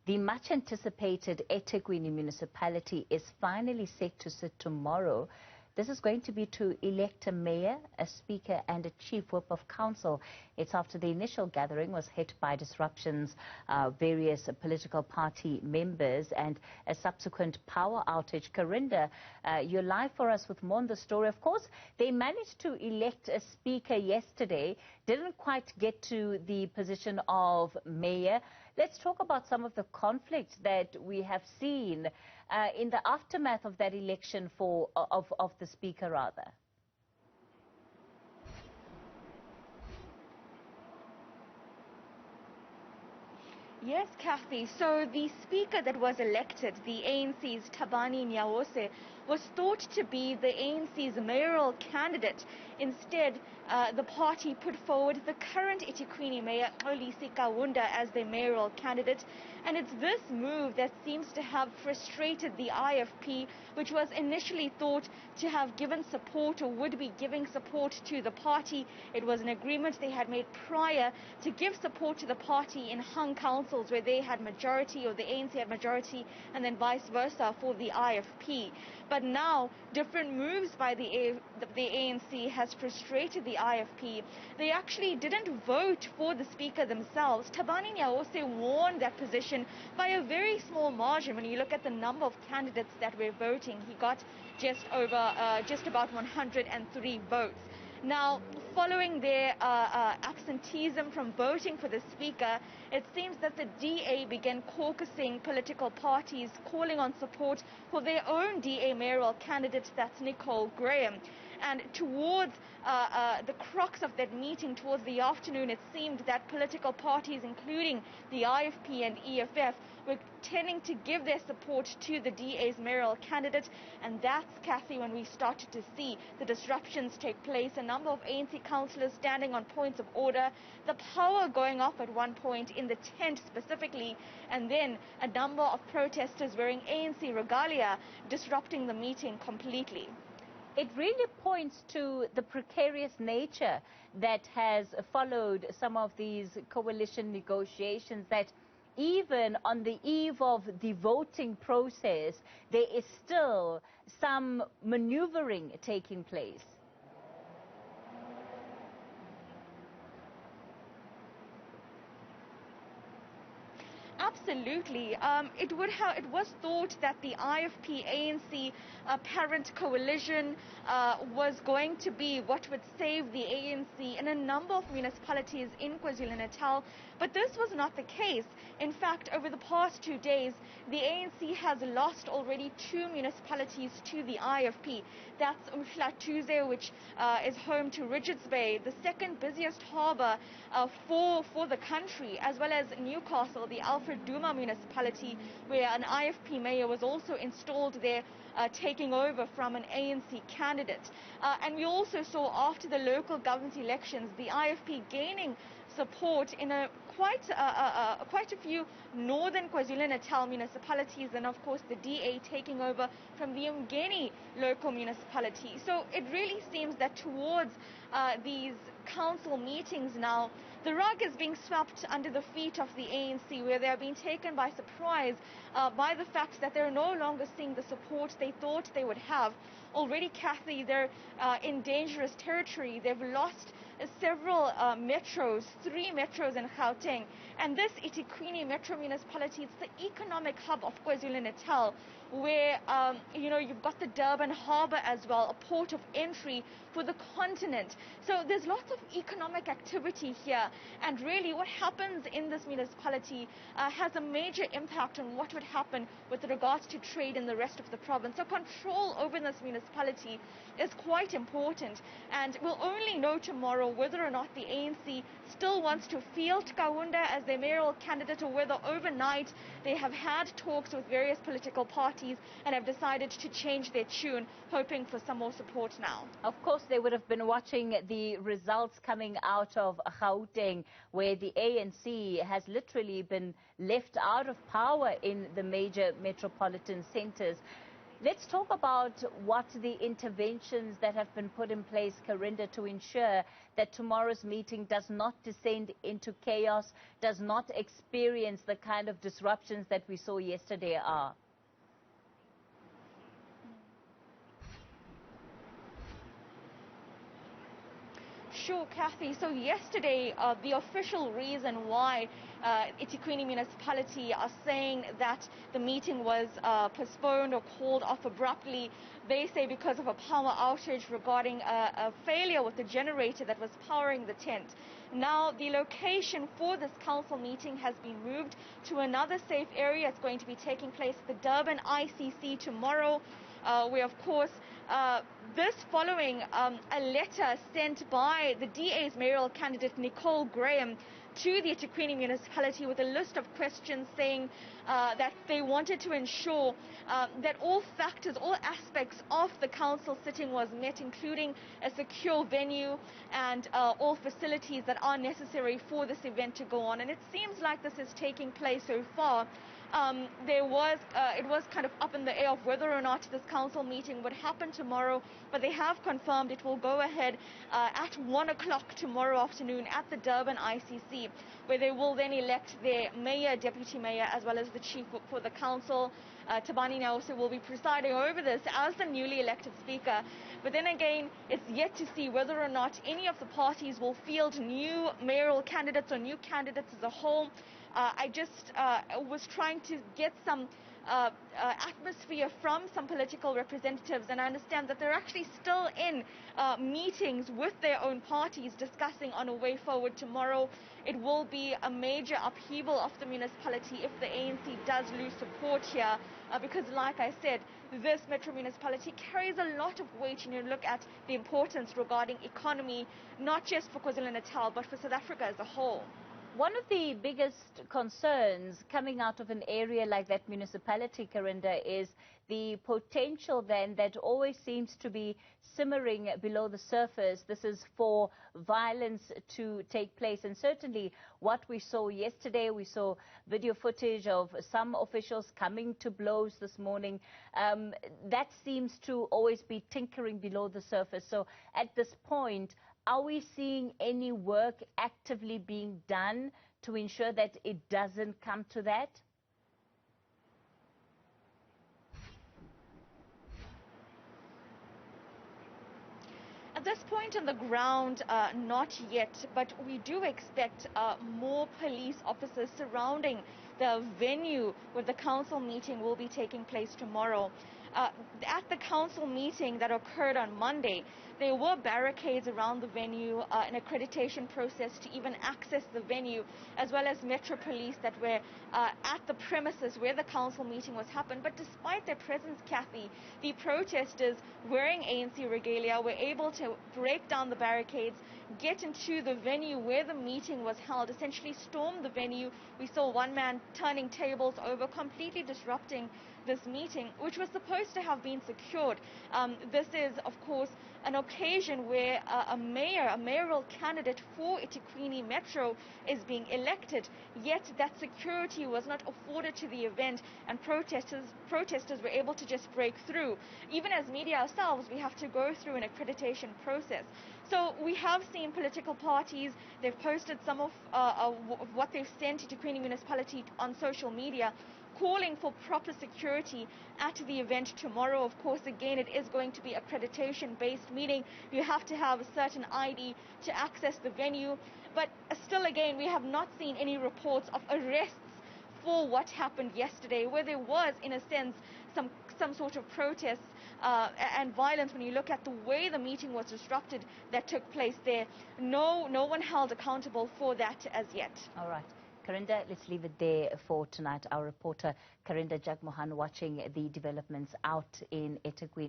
The much-anticipated eThekwini Municipality is finally set to sit tomorrow. This is going to be to elect a mayor, a speaker and a chief whip of council. It's after the initial gathering was hit by disruptions, various political party members and a subsequent power outage. Karinda, you're live for us with more on the story. Of course, they managed to elect a speaker yesterday, didn't quite get to the position of mayor. Let's talk about some of the conflicts that we have seen in the aftermath of that election of the speaker, rather. Yes, Kathy. So the speaker that was elected, the ANC's Thabani Nyaose, was thought to be the ANC's mayoral candidate. Instead, the party put forward the current eThekwini mayor, Xolisi Kaunda, as their mayoral candidate. And it's this move that seems to have frustrated the IFP, which was initially thought to have given support or would be giving support to the party. It was an agreement they had made prior to give support to the party in hung councils where they had majority or the ANC had majority, and then vice versa for the IFP. But now, different moves by the ANC has frustrated the IFP. They actually didn't vote for the speaker themselves. Thabani Nyaose won that position by a very small margin. When you look at the number of candidates that were voting, he got just about 103 votes. Now, following their absenteeism from voting for the speaker, it seems that the DA began caucusing political parties, calling on support for their own DA mayoral candidate, that's Nicole Graham. And towards the crux of that meeting, towards the afternoon, it seemed that political parties, including the IFP and EFF, were tending to give their support to the DA's mayoral candidate. And that's, Kathy, when we started to see the disruptions take place. A number of ANC councillors standing on points of order, the power going off at one point in the tent specifically, and then a number of protesters wearing ANC regalia disrupting the meeting completely. It really points to the precarious nature that has followed some of these coalition negotiations, that even on the eve of the voting process, there is still some maneuvering taking place. Absolutely. It was thought that the IFP-ANC parent coalition was going to be what would save the ANC in a number of municipalities in KwaZulu-Natal, but this was not the case. In fact, over the past 2 days, the ANC has lost already 2 municipalities to the IFP. That's Umhlathuze, which is home to Richards Bay, the second busiest harbour for the country, as well as Newcastle, the Alfred Duma municipality, where an IFP mayor was also installed there, taking over from an ANC candidate. And we also saw after the local government elections, the IFP gaining support in quite a few northern KwaZulu-Natal municipalities, and of course the DA taking over from the Umgeni local municipality. So it really seems that towards these council meetings now, the rug is being swept under the feet of the ANC, where they are being taken by surprise by the fact that they're no longer seeing the support they thought they would have. Already, Kathy, they're in dangerous territory. They've lost several metros, 3 metros in Gauteng, and this eThekwini Metro Municipality, it's the economic hub of KwaZulu-Natal, where you've got the Durban Harbour as well, a port of entry for the continent. So there's lots of economic activity here, and really what happens in this municipality has a major impact on what would happen with regards to trade in the rest of the province. So control over this municipality is quite important, and we'll only know tomorrow whether or not the ANC still wants to field Kaunda as their mayoral candidate, or whether overnight they have had talks with various political parties and have decided to change their tune, hoping for some more support now. Of course, they would have been watching the results coming out of Gauteng, where the ANC has literally been left out of power in the major metropolitan centers. Let's talk about what the interventions that have been put in place, Karinda, to ensure that tomorrow's meeting does not descend into chaos, does not experience the kind of disruptions that we saw yesterday are. Sure, Kathy. So yesterday, the official reason why eThekwini Municipality are saying that the meeting was postponed or called off abruptly, they say because of a power outage regarding a failure with the generator that was powering the tent. Now, the location for this council meeting has been moved to another safe area. It's going to be taking place at the Durban ICC tomorrow, where, of course, this following a letter sent by the DA's mayoral candidate Nicole Graham to the eThekwini Municipality with a list of questions saying that they wanted to ensure that all factors, all aspects of the council sitting was met, including a secure venue and all facilities that are necessary for this event to go on. And it seems like this is taking place so far. It was kind of up in the air of whether or not this council meeting would happen tomorrow, but they have confirmed it will go ahead at 1 o'clock tomorrow afternoon at the Durban ICC, where they will then elect their mayor, deputy mayor, as well as the chief for the council. Tabani Nausi will be presiding over this as the newly elected speaker. But then again, it's yet to see whether or not any of the parties will field new mayoral candidates or new candidates as a whole. I just was trying to get some atmosphere from some political representatives, and I understand that they're actually still in meetings with their own parties discussing on a way forward tomorrow. It will be a major upheaval of the municipality if the ANC does lose support here, because like I said, this metro municipality carries a lot of weight when you look at the importance regarding economy, not just for KwaZulu-Natal, but for South Africa as a whole. One of the biggest concerns coming out of an area like that municipality, Karinda, is the potential then that always seems to be simmering below the surface. This is for violence to take place. And certainly what we saw yesterday, we saw video footage of some officials coming to blows this morning. That seems to always be tinkering below the surface. So at this point, are we seeing any work actively being done to ensure that it doesn't come to that? At this point on the ground, not yet, but we do expect more police officers surrounding the venue where the council meeting will be taking place tomorrow. At the council meeting that occurred on Monday, there were barricades around the venue, an accreditation process to even access the venue, as well as Metro Police that were at the premises where the council meeting was happened. But despite their presence, Kathy, the protesters wearing ANC regalia were able to break down the barricades, get into the venue where the meeting was held, essentially storm the venue. We saw one man turning tables over, completely disrupting this meeting, which was supposed to have been secured. This is, of course, an occasion where a mayoral candidate for eThekwini Metro is being elected, yet that security was not afforded to the event, and protesters were able to just break through. Even as media ourselves, we have to go through an accreditation process. So we have seen political parties, they've posted some of what they've sent to eThekwini Municipality on social media, calling for proper security at the event tomorrow. Of course, again, it is going to be accreditation-based, meaning you have to have a certain ID to access the venue. But still, again, we have not seen any reports of arrests for what happened yesterday, where there was, in a sense, some sort of protests and violence. When you look at the way the meeting was disrupted that took place there, no one held accountable for that as yet. All right. Karinda, let's leave it there for tonight. Our reporter, Karinda Jagmohan, watching the developments out in eThekwini.